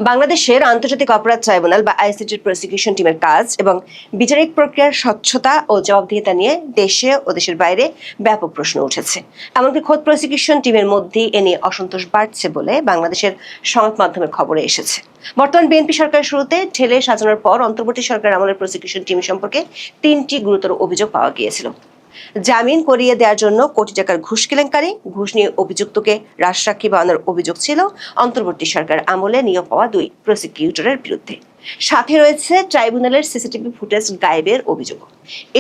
বাংলাদেশের আন্তর্জাতিক অপরাধ ট্রাইব্যুনাল বা আইসিটির প্রসিকিউশন টিমের কাজ এবং বিচারিক প্রক্রিয়ার স্বচ্ছতা ও জবাবদিহিতা নিয়ে দেশে ও দেশের বাইরে ব্যাপক প্রশ্ন উঠেছে। এমনকি খোদ প্রসিকিউশন টিমের মধ্যেই এ নিয়ে অসন্তোষ বাড়ছে বলে বাংলাদেশের সংবাদ মাধ্যমের খবরে এসেছে। বর্তমান বিএনপি সরকারের শুরুতে ঢেলে সাজানোর পর অন্তর্বর্তী সরকার আমলের প্রসিকিউশন টিম সম্পর্কে 3টি গুরুতর অভিযোগ পাওয়া গিয়েছিল। জামিন করিয়ে দেওয়ার জন্য কোটি টাকার ঘুষ কেলেঙ্কারি, ঘুষ নিয়ে অভিযুক্তকে রাজসাক্ষী বানানোর অভিযোগ ছিল অন্তর্বর্তী সরকার আমলে নিয়োগ পাওয়া 2 প্রসিকিউটরের বিরুদ্ধে। সাথে রয়েছে ট্রাইব্যুনালের সিসিটিভি ফুটেজ গায়েবের অভিযোগ।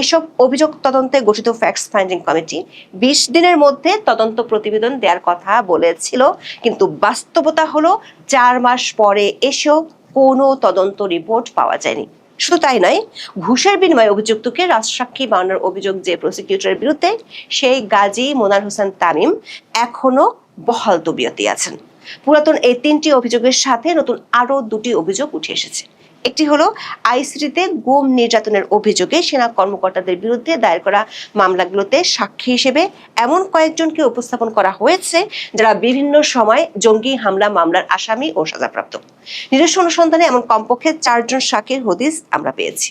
এসব অভিযোগ তদন্তে গঠিত ফ্যাক্টস ফাইন্ডিং কমিটি 20 দিনের মধ্যে তদন্ত প্রতিবেদন দেওয়ার কথা বলেছিল, কিন্তু বাস্তবতা হলো 4 মাস পরে এসেও কোনো তদন্ত রিপোর্ট পাওয়া যায়নি। শুধু তাই নয়, ঘুষের বিনিময়ে অভিযুক্তকে রাজসাক্ষী বানানোর অভিযোগ যে প্রসিকিউটরের বিরুদ্ধে, সেই গাজী মোনার হোসেন তামিম এখনো বহাল তবিয়তে আছেন। পুরাতন এই 3টি অভিযোগের সাথে নতুন আরো 2টি অভিযোগ উঠে এসেছে। একটি হলো আইসিটিতে গুম নির্যাতনের অভিযোগে সেনা কর্মকর্তাদের বিরুদ্ধে দায়ের করা মামলাগুলোতে সাক্ষী হিসেবে এমন কয়েকজনকে উপস্থাপন করা হয়েছে যারা বিভিন্ন সময় জঙ্গি হামলা মামলার আসামি ও সাজাপ্রাপ্ত। নিজস্ব অনুসন্ধানে এমন কমপক্ষে 4 জন সাক্ষীর হদিস আমরা পেয়েছি।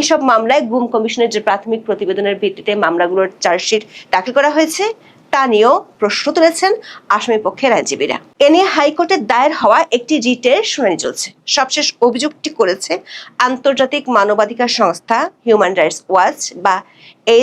এসব মামলায় গুম কমিশনের যে প্রাথমিক প্রতিবেদনের ভিত্তিতে মামলাগুলোর চার্জশিট দাখিল করা হয়েছে তা নিয়েও প্রশ্ন তুলেছেন আসামি পক্ষের আইনজীবীরা। এ নিয়ে হাইকোর্টে দায়ের হওয়া একটি রিটের শুনানি চলছে। সবশেষ অভিযোগটি করেছে আন্তর্জাতিক মানবাধিকার সংস্থা হিউম্যান রাইটস ওয়াচ বা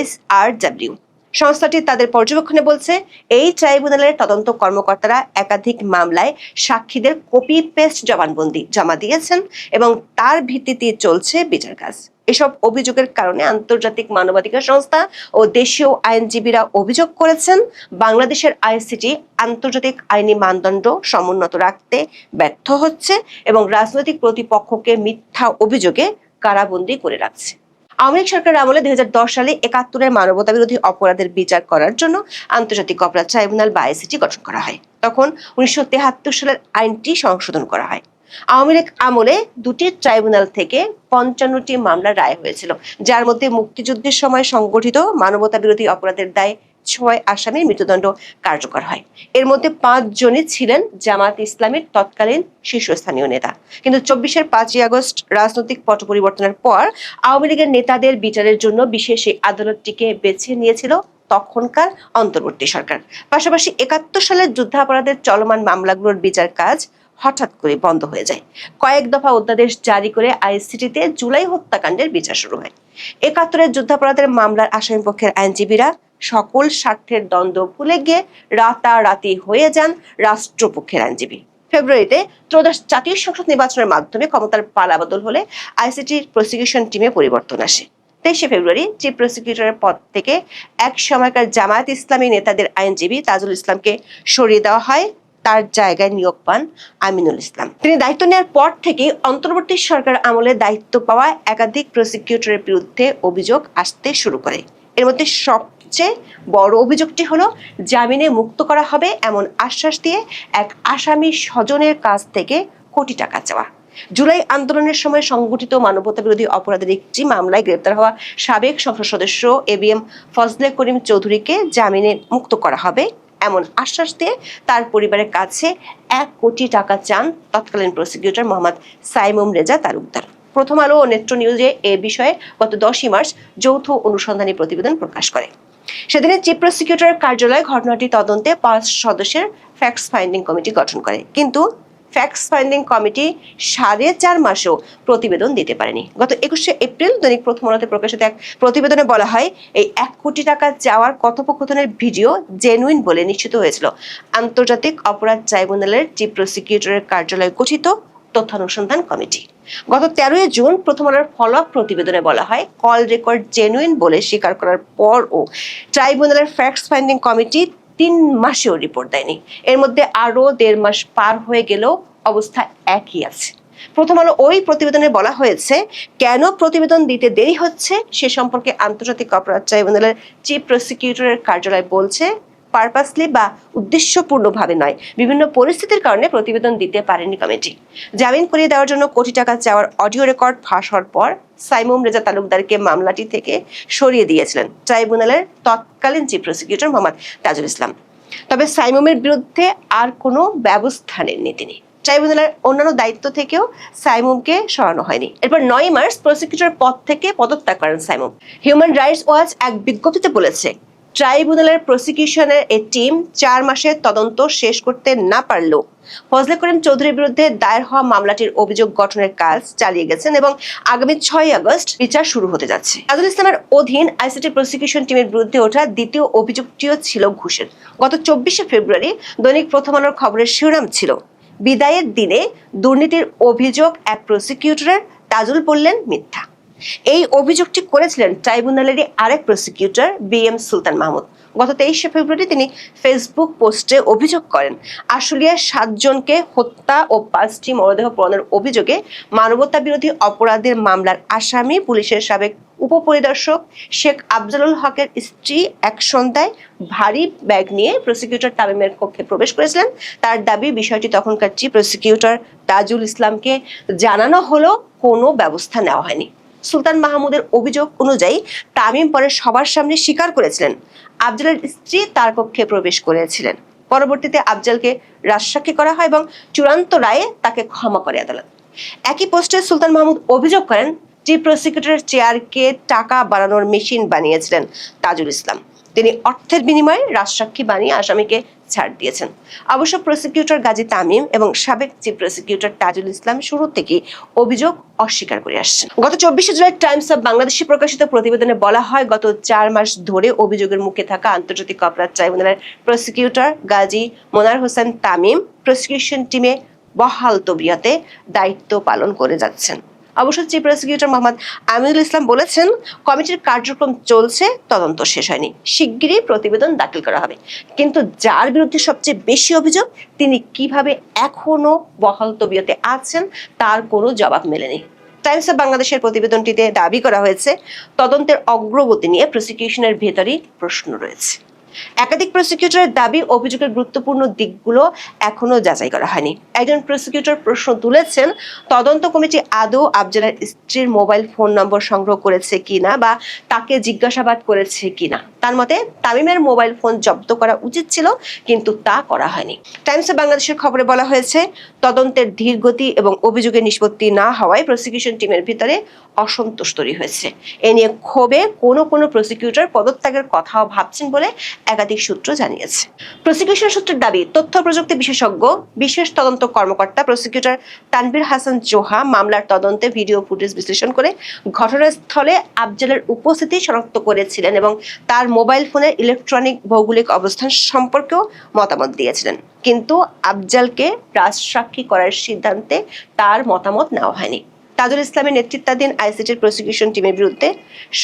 HRW। সংস্থাটি তাদের পর্যবেক্ষণে বলছে, এই ট্রাইব্যুনালের তদন্ত কর্মকর্তারা একাধিক মামলায় সাক্ষীদের কপি পেস্ট জবানবন্দি জমা দিয়েছেন এবং তার ভিত্তিতে চলছে বিচার কাজ। এসব অভিযোগের কারণে আন্তর্জাতিক মানবাধিকার সংস্থা ও দেশীয় আইনজীবীরা অভিযোগ করেছেন, বাংলাদেশের আইসিটি আন্তর্জাতিক আইনি মানদণ্ড সমুন্নত রাখতে ব্যর্থ হচ্ছে এবং রাজনৈতিক প্রতিপক্ষকে মিথ্যা অভিযোগে কারাবন্দী করে রাখছে। আওয়ামী লীগ সরকারের আমলে 2010 সালে 71-এর মানবতা বিরোধী অপরাধের বিচার করার জন্য আন্তর্জাতিক অপরাধ ট্রাইব্যুনাল বা আইসিটি গঠন করা হয়। তখন 1973 সালের আইনটি সংশোধন করা হয়। আওয়ামী লীগ আমলে 2টি ট্রাইব্যুনাল থেকে 55টি মামলার রায় হয়েছিল, যার মধ্যে মুক্তিযুদ্ধের সময় সংগঠিত মানবতা বিরোধী অপরাধের দায়ে 6 আসামির মৃত্যুদণ্ড কার্যকর হয়। এর মধ্যে 5 জনই ছিলেন জামাত ইসলামের তৎকালীন শীর্ষস্থানীয় নেতা। কিন্তু 24-এর 5ই আগস্ট রাজনৈতিক পট পরিবর্তনের পর আওয়ামী লীগের নেতাদের বিচারের জন্য বিশেষ এই আদালতটিকে বেছে নিয়েছিল তখনকার অন্তর্বর্তী সরকার। পাশাপাশি 71 সালের যুদ্ধাপরাধের চলমান মামলাগুলোর বিচার কাজ হঠাৎ করে বন্ধ হয়ে যায়। কয়েক দফা অধ্যাদেশ জারি করে আইসিটিতে জুলাই হত্যাকাণ্ডের বিচার শুরু হয়। 71-এর যুদ্ধাপরাধের মামলার আসামি পক্ষের আইনজীবীরা সকল স্বার্থের দ্বন্দ্ব ভুলে গিয়ে রাতারাতি হয়ে যান রাষ্ট্রপক্ষের আইনজীবী। ফেব্রুয়ারিতে ত্রয়োদশ জাতীয় সংসদ নির্বাচনের মাধ্যমে ক্ষমতার পালাবদল হলে আইসিটির প্রসিকিউশন টিমে পরিবর্তন আসে। 23শে ফেব্রুয়ারি চিফ প্রসিকিউটরের পদ থেকে এক সময়কার জামায়াত ইসলামী নেতাদের আইনজীবী তাজুল ইসলামকে সরিয়ে দেওয়া হয়। তার জায়গায় নিয়োগ পান আমিনুল ইসলাম। তিনি দায়িত্ব নেওয়ার পর থেকে অন্তর্বর্তী সরকার আমলে দায়িত্ব পাওয়া একাধিক প্রসিকিউটরের বিরুদ্ধে অভিযোগ আসতে শুরু করে। এর মধ্যে সবচেয়ে বড় অভিযোগটি হলো জামিনে মুক্ত করা হবে এমন আশ্বাস দিয়ে এক আসামি স্বজনের কাছ থেকে কোটি টাকা চাওয়া। জুলাই আন্দোলনের সময় সংগঠিত মানবতা বিরোধী অপরাধের একটি মামলায় গ্রেপ্তার হওয়া সাবেক সংসদ সদস্য ABM ফজলে করিম চৌধুরীকে জামিনে মুক্ত করা হবে এমন আশ্বাস দিয়ে তার পরিবারের কাছে 1 কোটি টাকা চান তৎকালীন প্রসিকিউটর মোহাম্মদ সাইমুম রেজা তালুকদার। প্রথম আলো ও নেত্র নিউজে এ বিষয়ে গত 10ই মার্চ যৌথ অনুসন্ধানী প্রতিবেদন প্রকাশ করে। সেদিনে চিফ প্রসিকিউটরের কার্যালয় ঘটনাটি তদন্তে 5 সদস্যের ফ্যাক্টস ফাইন্ডিং কমিটি গঠন করে, কিন্তু ফ্যাক্টস ফাইন্ডিং কমিটি 4.5 মাসেও প্রতিবেদন দিতে পারেনি। গত 21শে এপ্রিল দৈনিক প্রথম আলোতে প্রকাশিত এক প্রতিবেদনে বলা হয়, এই 1 কোটি টাকা চাওয়ার কথোপকথনের ভিডিও জেনুইন বলে নিশ্চিত হয়েছিল আন্তর্জাতিক অপরাধ ট্রাইব্যুনালের চিফ প্রসিকিউটরের কার্যালয় গঠিত তথ্যানুসন্ধান কমিটি। গত 13ই জুন প্রথম আলোর ফলো আপ প্রতিবেদনে বলা হয়, কল রেকর্ড জেনুইন বলে স্বীকার করার পরও ট্রাইব্যুনালের ফ্যাক্টস ফাইন্ডিং কমিটি 3 মাসেও রিপোর্ট দেয়নি। এর মধ্যে আরো 1.5 মাস পার হয়ে গেলেও অবস্থা একই আছে। প্রথম আলো ওই প্রতিবেদনে বলা হয়েছে, কেন প্রতিবেদন দিতে দেরি হচ্ছে সে সম্পর্কে আন্তর্জাতিক অপরাধ ট্রাইব্যুনালের চিফ প্রসিকিউটরের কার্যালয় বলছে, পারপাসলি বা উদ্দেশ্যপূর্ণভাবে নয়, বিভিন্ন পরিস্থিতির কারণে প্রতিবেদন দিতে পারেনি কমিটি। জামিন করিয়ে দেওয়ার জন্য কোটি টাকা চাওয়ার অডিও রেকর্ড ফাঁস হওয়ার পর সাইমুম রেজা তালুকদারকে মামলাটি থেকে সরিয়ে দিয়েছিলেন ট্রাইব্যুনালের তৎকালীন চিফ প্রসিকিউটর মোহাম্মদ তাজুল ইসলাম। তবে সাইমুমের বিরুদ্ধে আর কোনো ব্যবস্থা নেননি তিনি। ট্রাইব্যুনালের অন্যান্য দায়িত্ব থেকেও সাইমুমকে সরানো হয়নি। এরপর 9 মার্চ প্রসিকিউটর পদ থেকে পদত্যাগ করেন সাইমুম। হিউম্যান রাইটস ওয়াচ এক বিজ্ঞপ্তিতে বলেছে, ট্রাইব্যুনালের প্রসিকিউশনের এই টিম 4 মাসের তদন্ত শেষ করতে না পারলেও ফজলে করিম চৌধুরীর বিরুদ্ধে দায়ের হওয়া মামলাটির অভিযোগ গঠনের কাজ চালিয়ে গেছেন এবং আগামী 6 আগস্ট বিচার শুরু হতে যাচ্ছে। তাজুল ইসলামের অধীন আইসিটি প্রসিকিউশন টিমের বিরুদ্ধে ওঠা দ্বিতীয় অভিযোগটিও ছিল ঘুষের। গত 24শে ফেব্রুয়ারি দৈনিক প্রথম আলোর খবরের শিরোনাম ছিল, বিদায়ের দিনে দুর্নীতির অভিযোগ এক প্রসিকিউটরের, তাজুল বললেন মিথ্যা। এই অভিযোগটি করেছিলেন ট্রাইব্যুনালেরই আরেক প্রসিকিউটর BM সুলতান মাহমুদ। গত 23শে ফেব্রুয়ারি তিনি ফেসবুক পোস্টে অভিযোগ করেন, আশুলিয়ার 7 জনকে হত্যা ও 5টি মরদেহ পণের অভিযোগে মানবতা বিরোধী অপরাধের মামলার আসামি পুলিশের সাবেক উপপরিদর্শক শেখ আফজালুল হকের স্ত্রী এক সন্ধ্যায় ভারী ব্যাগ নিয়ে প্রসিকিউটর তামিমের কক্ষে প্রবেশ করেছিলেন। তার দাবি, বিষয়টি তখনকার চিফ প্রসিকিউটর তাজুল ইসলামকে জানানো হলেও কোনো ব্যবস্থা নেওয়া হয়নি। সুলতান মাহমুদের অভিযোগ অনুযায়ী তামিম পরে সবার সামনে স্বীকার করেছিলেন আফজালের স্ত্রী তার কক্ষে প্রবেশ করেছিলেন। পরবর্তীতে আফজালকে রাজসাক্ষী করা হয় এবং চূড়ান্ত রায়ে তাকে ক্ষমা করে আদালত। একই পোস্টে সুলতান মাহমুদ অভিযোগ করেন, চিফ প্রসিকিউটরের চেয়ারকে টাকা বানানোর মেশিন বানিয়েছিলেন তাজুল ইসলাম। তিনি অর্থের বিনিময়ে রাজসাক্ষী বানিয়ে আসামিকে ছাড় দিয়েছেন। অবশ্য প্রসিকিউটর গাজী তামিম এবং সাবেক চিফ প্রসিকিউটর তাজুল ইসলাম শুরু থেকে অভিযোগ অস্বীকার করে আসছেন। গত 24শে জুলাই টাইমস অব বাংলাদেশে প্রকাশিত প্রতিবেদনে বলা হয়, গত 4 মাস ধরে অভিযোগের মুখে থাকা আন্তর্জাতিক অপরাধ ট্রাইব্যুনালের প্রসিকিউটর গাজী মোনার হোসেন তামিম প্রসিকিউশন টিমে বহাল তবিয়তে দায়িত্ব পালন করে যাচ্ছেন। অবশ্য চিফ প্রসিকিউটর মোহাম্মদ আমিনুল ইসলাম বলেছেন, কমিটির কার্যক্রম চলছে, তদন্ত শেষ হয়নি, শিগগিরই প্রতিবেদন দাখিল করা হবে। কিন্তু যার বিরুদ্ধে সবচেয়ে বেশি অভিযোগ, তিনি কিভাবে এখনো বহাল তবিয়তে আছেন তার কোনো জবাব মেলেনি। টাইমস অব বাংলাদেশের প্রতিবেদনটিতে দাবি করা হয়েছে, তদন্তের অগ্রগতি নিয়ে প্রসিকিউশনের ভেতরেই প্রশ্ন রয়েছে। একাধিক প্রসিকিউটরের দাবি, অভিযোগের গুরুত্বপূর্ণ দিকগুলো এখনো যাচাই করা হয়নি। একজন প্রসিকিউটর প্রশ্ন তুলেছেন, তদন্ত কমিটি আদৌ আফজালের স্ত্রীর মোবাইল ফোন নম্বর সংগ্রহ করেছে কিনা বা তাকে জিজ্ঞাসাবাদ করেছে কিনা। তার মতে তামিমের মোবাইল ফোন জব্দ করা উচিত ছিল, কিন্তু তা করা হয়নি। টাইমস অব বাংলাদেশের খবরে বলা হয়েছে, তদন্তের ধীর গতি এবং অভিযোগের নিষ্পত্তি না হওয়ায় প্রসিকিউশন টিমের ভিতরে অসন্তোষ তৈরি হয়েছে। এ নিয়ে ক্ষোভে কোনো প্রসিকিউটর পদত্যাগের কথাও ভাবছেন বলে একাধিক সূত্র জানিয়েছে। প্রসিকিউশন সূত্রের দাবি, তথ্য প্রযুক্তি বিশেষজ্ঞ বিশেষ তদন্ত কর্মকর্তা প্রসিকিউটর তানভীর হাসান জোহা মামলার তদন্তে ভিডিও ফুটেজ বিশ্লেষণ করে ঘটনাস্থলে আফজালের উপস্থিতি শনাক্ত করেছিলেন এবং তার মোবাইল ফোনের ইলেকট্রনিক ভৌগোলিক অবস্থান সম্পর্কেও মতামত দিয়েছিলেন। কিন্তু আফজালকে রাজসাক্ষী করার সিদ্ধান্তে তার মতামত নেওয়া হয়নি। তাজুল ইসলামের নেতৃত্বাধীন আইসিটির প্রসিকিউশন টিমের বিরুদ্ধে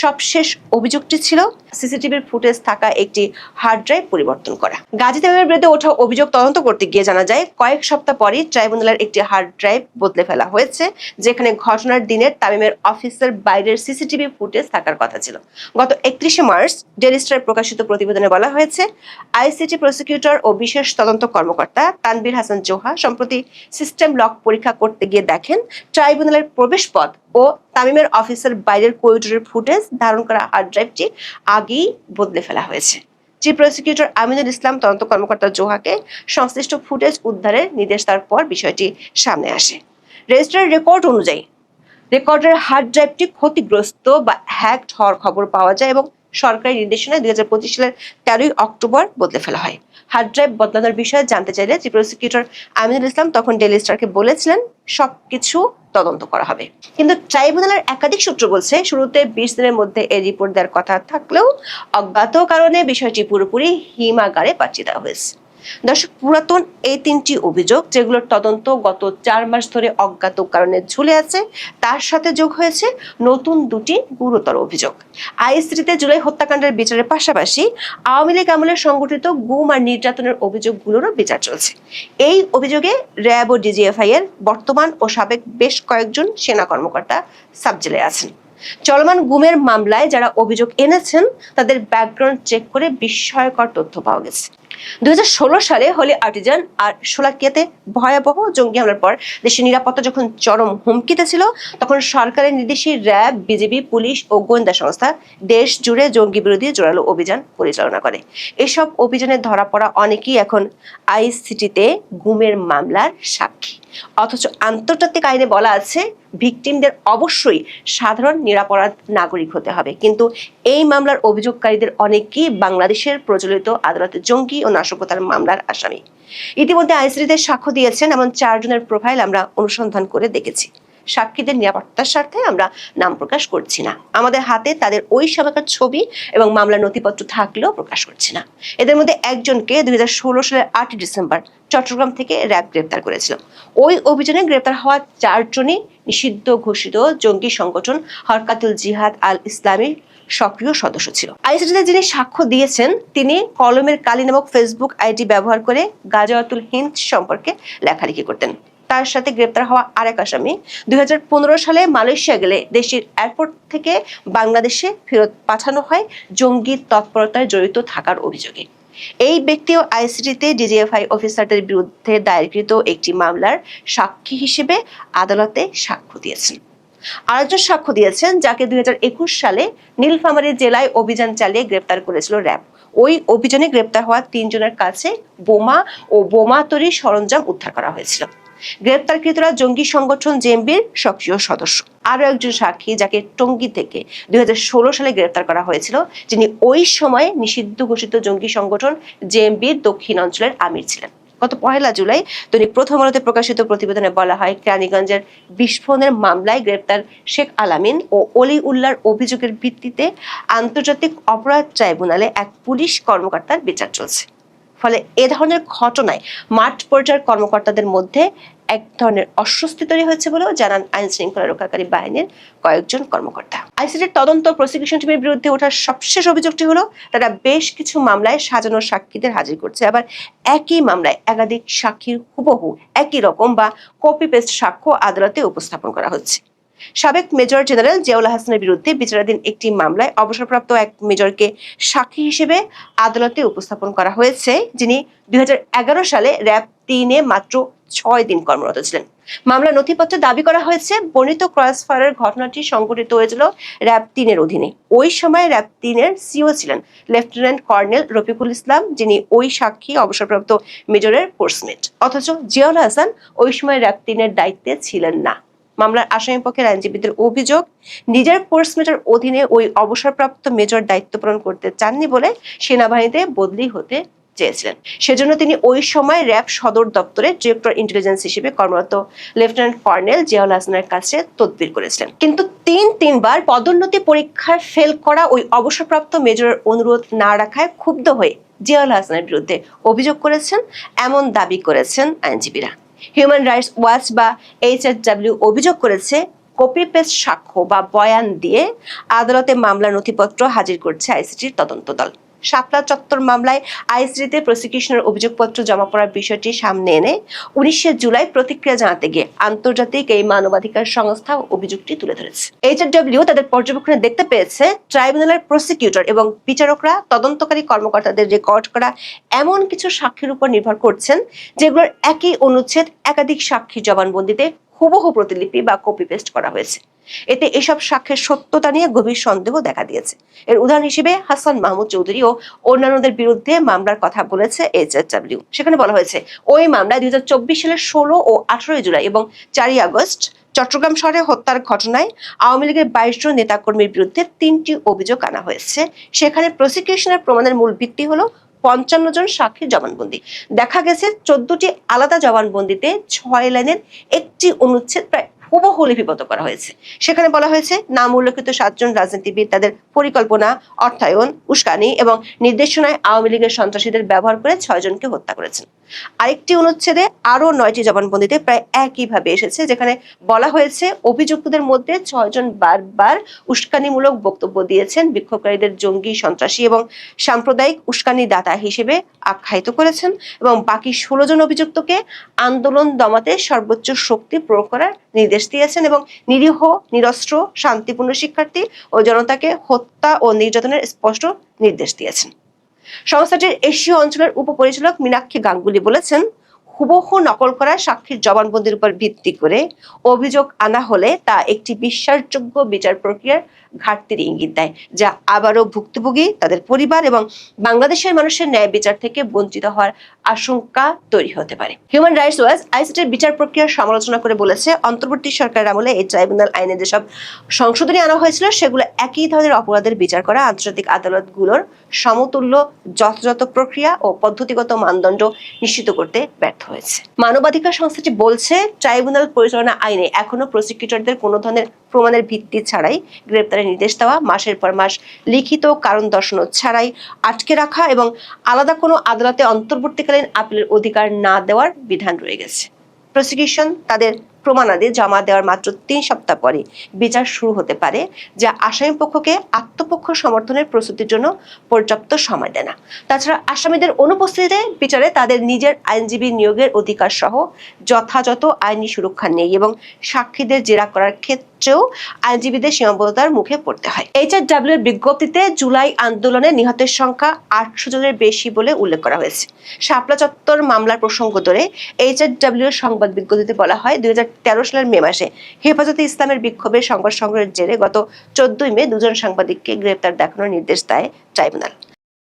সবশেষ অভিযোগটি ছিল সিসিটিভির ফুটেজ থাকা একটি হার্ড ড্রাইভ পরিবর্তন করা। গাজী তামিমের বিরুদ্ধে ওঠা অভিযোগ তদন্ত করতে গিয়ে জানা যায়, কয়েক সপ্তাহ পরই ট্রাইব্যুনালের একটি হার্ড ড্রাইভ বদলে ফেলা হয়েছে, যেখানে ঘটনার দিনের তামিমের অফিসের বাইরের সিসিটিভি ফুটেজ থাকার কথা ছিল। গত 31শে মার্চ ডেইলি স্টার প্রকাশিত প্রতিবেদনে বলা হয়েছে, আইসিটি প্রসিকিউটর ও বিশেষ তদন্ত কর্মকর্তা তানভীর হাসান জোহা সম্প্রতি সিস্টেম লক পরীক্ষা করতে গিয়ে দেখেন, ট্রাইব্যুনালের প্রবেশপথ ও তামিমের অফিসের বাইরের করিডোরের ফুটেজ ধারণ করা হার্ড ড্রাইভটি আগেই বদলে ফেলা হয়েছে। চিফ প্রসিকিউটর আমিনুল ইসলাম তদন্ত কর্মকর্তা জোহাকে সংশ্লিষ্ট ফুটেজ উদ্ধারের নির্দেশ দেওয়ার পর বিষয়টি সামনে আসে। রেজিস্ট্রারের রেকর্ড অনুযায়ী রেকর্ডের হার্ড ড্রাইভটি ক্ষতিগ্রস্ত বা হ্যাকড হওয়ার খবর পাওয়া যায় এবং সরকারি নির্দেশনায় 2025 সালের 13 অক্টোবর বদলে ফেলা হয়। হার্ড ড্রাইভ বদলানোর বিষয়ে জানতে চাইলে চিফ প্রসিকিউটর আমিনুল ইসলাম তখন ডেইলি স্টারকে বলেছিলেন, সবকিছু তদন্ত করা হবে। কিন্তু ট্রাইব্যুনালের একাধিক সূত্র বলছে, শুরুতে 20 দিনের মধ্যে এই রিপোর্ট দেওয়ার কথা থাকলেও অজ্ঞাত কারণে বিষয়টি পুরোপুরি হিমাগারে পাঠিয়ে দেওয়া হয়েছে। দর্শক, পুরাতন এই 3টি অভিযোগ, যেগুলোর তদন্ত গত 4 মাস ধরে অজ্ঞাত কারণে ঝুলে আছে, তার সাথে যোগ হয়েছে নতুন 2টি গুরুতর অভিযোগ। আইসিটিতে জুলাই হত্যাকাণ্ডের বিচারের পাশাপাশি আওয়ামী লীগ আমলে সংগঠিত গুম আর নির্যাতনের অভিযোগগুলোরও বিচার চলছে। এই অভিযোগে র্যাব ও ডিজিএফআই এর বর্তমান ও সাবেক বেশ কয়েকজন সেনা কর্মকর্তা সাবজেলে আছেন। চলমান গুমের মামলায় যারা অভিযোগ এনেছেন, তাদের ব্যাকগ্রাউন্ড চেক করে বিস্ময়কর তথ্য পাওয়া গেছে। 2016 সালে হোলি আর্টিজান আর শোলাকিয়াতে ভয়াবহ জঙ্গি হামলার পর দেশের নিরাপত্তা যখন চরম হুমকিতে ছিল, তখন সরকারের নির্দেশে র্যাব, বিজিবি, পুলিশ ও গোয়েন্দা সংস্থা দেশ জুড়ে জঙ্গি বিরোধী জোরালো অভিযান পরিচালনা করে। এসব অভিযানে ধরা পড়া অনেকেই এখন আইসিটিতে গুমের মামলার সাক্ষী। অথচ আন্তর্জাতিক আইনে বলা আছে ভিকটিমদের অবশ্যই সাধারণ নিরাপরাধ নাগরিক হতে হবে, কিন্তু এই মামলার অভিযোগকারীদের অনেকেই বাংলাদেশের প্রচলিত আদালতে জঙ্গি ও নাশকতার মামলার আসামি। ইতিমধ্যে আইসিটিতে সাক্ষ্য দিয়েছেন এমন 4 জনের প্রোফাইল আমরা অনুসন্ধান করে দেখেছি। সাক্ষীদের নিরাপত্তার স্বার্থে আমরা নাম প্রকাশ করছি না। আমাদের হাতে তাদের ওই সময়কার ছবি এবং মামলার নথিপত্র থাকলেও প্রকাশ করছি না। এদের মধ্যে একজনকে 2016 সালের 8 ডিসেম্বর চট্টগ্রাম থেকে র্যাব গ্রেপ্তার করেছিল। ওই অভিযানে গ্রেপ্তার হওয়া 4 জনই নিষিদ্ধ ঘোষিত জঙ্গি সংগঠন হরকাতুল জিহাদ আল ইসলামীর সক্রিয় সদস্য ছিল। আইসিটিতে যিনি সাক্ষ্য দিয়েছেন তিনি কলমের কালি নামক ফেসবুক আইডি ব্যবহার করে গাজাওয়াতুল হিন্দ সম্পর্কে লেখালেখি করতেন। তার সাথে গ্রেপ্তার হওয়া আরেক আসামি 2015 সালে মালয়েশিয়া গেলে দেশের এয়ারপোর্ট থেকে বাংলাদেশে ফেরত পাঠানো হয় জঙ্গি তৎপরতায় জড়িত থাকার অভিযোগে। এই ব্যক্তিও আইসিটিতে ডিজিএফআই অফিসারদের বিরুদ্ধে দায়েরকৃত একটি মামলার সাক্ষী হিসেবে আদালতে সাক্ষ্য দিয়েছেন। আরেকজন সাক্ষ্য দিয়েছেন যাকে 2021 সালে নীলফামারী জেলায় অভিযান চালিয়ে গ্রেপ্তার করেছিল র্যাব। ওই অভিযানে গ্রেপ্তার হওয়া 3 জনের কাছে বোমা ও বোমা তৈরির সরঞ্জাম উদ্ধার করা হয়েছিল। গ্রেপ্তারকৃতরা জঙ্গি সংগঠন জেএমবির সক্রিয় সদস্য। আরো একজন সাক্ষী যাকে টঙ্গী থেকে 2016 সালে গ্রেপ্তার করা হয়েছিল, যিনি ওই সময় নিষিদ্ধ ঘোষিত জঙ্গি সংগঠন জেএমবির দক্ষিণ অঞ্চলের আমির ছিলেন। গত 1 জুলাই দৈনিক প্রথম আলোতে প্রকাশিত প্রতিবেদনে বলা হয়, কেরানীগঞ্জের বিস্ফোরণের মামলায় গ্রেপ্তার শেখ আলামিন ও অলি উল্লাহর অভিযোগের ভিত্তিতে আন্তর্জাতিক অপরাধ ট্রাইব্যুনালে এক পুলিশ কর্মকর্তার বিচার চলছে। ফলে এ ধরনের ঘটনায় মাঠ পর্যায়ের কর্মকর্তাদের মধ্যে এক ধরনের অস্বস্তি তৈরি হয়েছে বলেও জানান আইন শৃঙ্খলা রক্ষাকারী বাহিনীর কয়েকজন কর্মকর্তা। আইসিটির তদন্ত প্রসিকিউশন টিমের বিরুদ্ধে ওঠার সবশেষ অভিযোগটি হলো তারা বেশ কিছু মামলায় সাজানো সাক্ষীদের হাজির করছে, আবার একই মামলায় একাধিক সাক্ষীর হুবহু একই রকম বা কপি পেস্ট সাক্ষ্য আদালতে উপস্থাপন করা হচ্ছে। সাবেক মেজর জেনারেল জিয়াউল হাসানের বিরুদ্ধে বিচারাধীন একটি মামলায় অবসরপ্রাপ্ত এক মেজরকে সাক্ষী হিসেবে আদালতে উপস্থাপন করা হয়েছে, যিনি 2011 সালে র্যাব 3-এ মাত্র 6 দিন কর্মরত ছিলেন। মামলার নথিপত্রে দাবি করা হয়েছে বর্ণিত ক্রসফায়ারের ঘটনাটি সংঘটিত হয়েছিল র্যাব 3-এর অধীনে। ওই সময় র্যাব 3-এর সিও ছিলেন লেফটেন্যান্ট কর্নেল রফিকুল ইসলাম, যিনি ওই সাক্ষী অবসরপ্রাপ্ত মেজরের ফোর্সমেট। অথচ জিয়াউল হাসান ওই সময় র্যাব 3-এর দায়িত্বে ছিলেন না। মামলার আসামি পক্ষের আইনজীবীদের অভিযোগ, নিজের ফোর্সমেটের অধীনে ওই অবসরপ্রাপ্ত মেজর দায়িত্ব পালন করতে চাননি বলে সেনাবাহিনীতে বদলি হতে চেয়েছিলেন। সেজন্য তিনি ওই সময় র্যাব সদর দপ্তরে ডিরেক্টর ইন্টেলিজেন্স হিসেবে কর্মরত লেফটেন্যান্ট কর্নেল জিয়াউল হাসানের কাছে তদবির করেছিলেন। কিন্তু 3বার পদোন্নতি পরীক্ষায় ফেল করা ওই অবসরপ্রাপ্ত মেজরের অনুরোধ না রাখায় ক্ষুব্ধ হয়ে জিয়াউল হাসানের বিরুদ্ধে অভিযোগ করেছেন, এমন দাবি করেছেন আইনজীবীরা। হিউম্যান রাইটস ওয়াচ বা HRW অভিযোগ করেছে, কপি পেস্ট সাক্ষ্য বা বয়ান দিয়ে আদালতে মামলার নথিপত্র হাজির করছে আইসিটির তদন্ত দল। শাপলা চত্বর মামলায় আইসিটিতে প্রসিকিউশনের অভিযোগপত্র জমা পড়ার বিষয়টি সামনে এনে 19 জুলাই প্রতিক্রিয়া জানাতে গিয়ে আন্তর্জাতিক এই মানবাধিকার সংস্থা অভিযোগটি তুলে ধরেছে। HRW তাদের পর্যবেক্ষণে দেখতে পেয়েছে ট্রাইব্যুনালের প্রসিকিউটর এবং বিচারকরা তদন্তকারী কর্মকর্তাদের রেকর্ড করা এমন কিছু সাক্ষীর উপর নির্ভর করছেন যেগুলোর একই অনুচ্ছেদ একাধিক সাক্ষীর জবানবন্দিতে হুবহু প্রতিলিপি বা কপি পেস্ট করা হয়েছে। এতে এসব সাক্ষ্যের সত্যতা নিয়ে গভীর সন্দেহ দেখা দিয়েছে। এর উদাহরণ হিসেবে হাসান মাহমুদ চৌধুরী ও অন্যান্যদের বিরুদ্ধে মামলার কথা বলেছে HRW। সেখানে বলা হয়েছে, ওই মামলায় 2024 সালের 16 ও 18 জুলাই এবং 4 আগস্ট চট্টগ্রাম শহরে হত্যার ঘটনায় আওয়ামী লীগের 22 জন নেতাকর্মীর বিরুদ্ধে 3টি অভিযোগ আনা হয়েছে। সেখানে প্রসিকিউশনের প্রমাণের মূল ভিত্তি হলো 55 জন সাক্ষীর জবানবন্দি। দেখা গেছে 14টি আলাদা জবানবন্দিতে 6 লাইনের একটি অনুচ্ছেদ প্রায় হুবহু লিপিবদ্ধ করা হয়েছে। সেখানে বলা হয়েছে, নাম উল্লেখিত 7 জন রাজনীতিবিদ তাদের পরিকল্পনা, অর্থায়ন, উস্কানি এবং নির্দেশনায় আওয়ামী লীগের সন্ত্রাসীদের ব্যবহার করে 6 জনকে হত্যা করেছেন। আরেকটি অনুচ্ছেদে আরো 9টি জবানবন্দিতে প্রায় একইভাবে এসেছে, যেখানে বলা হয়েছে অভিযুক্তদের মধ্যে 6 জন বারবার উস্কানিমূলক বক্তব্য দিয়েছেন, বিক্ষোভকারীদের জঙ্গি, সন্ত্রাসী এবং সাম্প্রদায়িক উস্কানিদাতা হিসেবে আখ্যায়িত করেছেন এবং বাকি 16 জন অভিযুক্তকে আন্দোলন দমাতে সর্বোচ্চ শক্তি প্রয়োগ করার নির্দেশ দিয়েছেন এবং নিরীহ, নিরস্ত্র, শান্তিপূর্ণ শিক্ষার্থী ও জনতাকে হত্যা ও নির্যাতনের স্পষ্ট নির্দেশ দিয়েছেন। সংস্থাটির এশীয় অঞ্চলের উপপরিচালক মীনাক্ষী গাঙ্গুলি বলেছেন, হুবহু নকল করা সাক্ষীর জবানবন্দির উপর ভিত্তি করে অভিযোগ আনা হলে তা একটি বিশ্বাসযোগ্য বিচার প্রক্রিয়ার ঘাটতির ইঙ্গিত দেয়, যা আবারও ভুক্তভোগী, তাদের পরিবার এবং বাংলাদেশের মানুষের ন্যায় বিচার থেকে বঞ্চিত হওয়ার আশঙ্কা তৈরি হতে পারে। হিউম্যান রাইটস ওয়াচ আইসিটির বিচার প্রক্রিয়ার সমালোচনা করে বলেছে, অন্তর্বর্তী সরকারের আমলে এই ট্রাইব্যুনাল আইনে যেসব সংশোধনী আনা হয়েছিল সেগুলো একই ধরনের অপরাধের বিচার করা আন্তর্জাতিক আদালতগুলোর সমতুল্য যথাযথ প্রক্রিয়া ও পদ্ধতিগত মানদণ্ড নিশ্চিত করতে ব্যর্থ হয়েছে। মানবাধিকার সংস্থাটি বলছে, ট্রাইব্যুনাল পরিচালনা আইনে এখনো প্রসিকিউটরদের কোনো ধরনের প্রমাণের ভিত্তি ছাড়াই গ্রেপ্তারের নির্দেশ দেওয়া, মাসের পর মাস লিখিত কারণ দর্শানো ছাড়াই আটকে রাখা এবং আলাদা কোনো আদালতে অন্তর্বর্তীকালীন আপিলের অধিকার না দেওয়ার বিধান রয়ে গেছে। প্রসিকিউশন তাদের প্রমাণাদি জমা দেওয়ার মাত্র 3 সপ্তাহ পরে বিচার শুরু হতে পারে, যা আসামি পক্ষকে আত্মপক্ষ সমর্থনের প্রস্তুতির জন্য পর্যাপ্ত সময় দেয় না। তাছাড়া আসামিদের অনুপস্থিতিতে বিচারে তাদের নিজের আইনজীবী নিয়োগের অধিকার সহ যথাযথ আইনি সুরক্ষা নেই এবং সাক্ষীদের জেরা করার ক্ষেত্রেও আইনজীবীদের সীমাবদ্ধতার মুখে পড়তে হয়। HRW এর বিজ্ঞপ্তিতে জুলাই আন্দোলনে নিহতের সংখ্যা 800 জনের বেশি বলে উল্লেখ করা হয়েছে। শাপলা চত্বর মামলার প্রসঙ্গ ধরে HRW এর সংবাদ বিজ্ঞপ্তিতে বলা হয়, 2013 সালের মে মাসে হেফাজতে ইসলামের বিক্ষোভের সংবাদ সংগ্রহের জেরে গত 14 মে 2 জন সাংবাদিককে গ্রেপ্তার দেখানোর নির্দেশ দেয় ট্রাইব্যুনাল।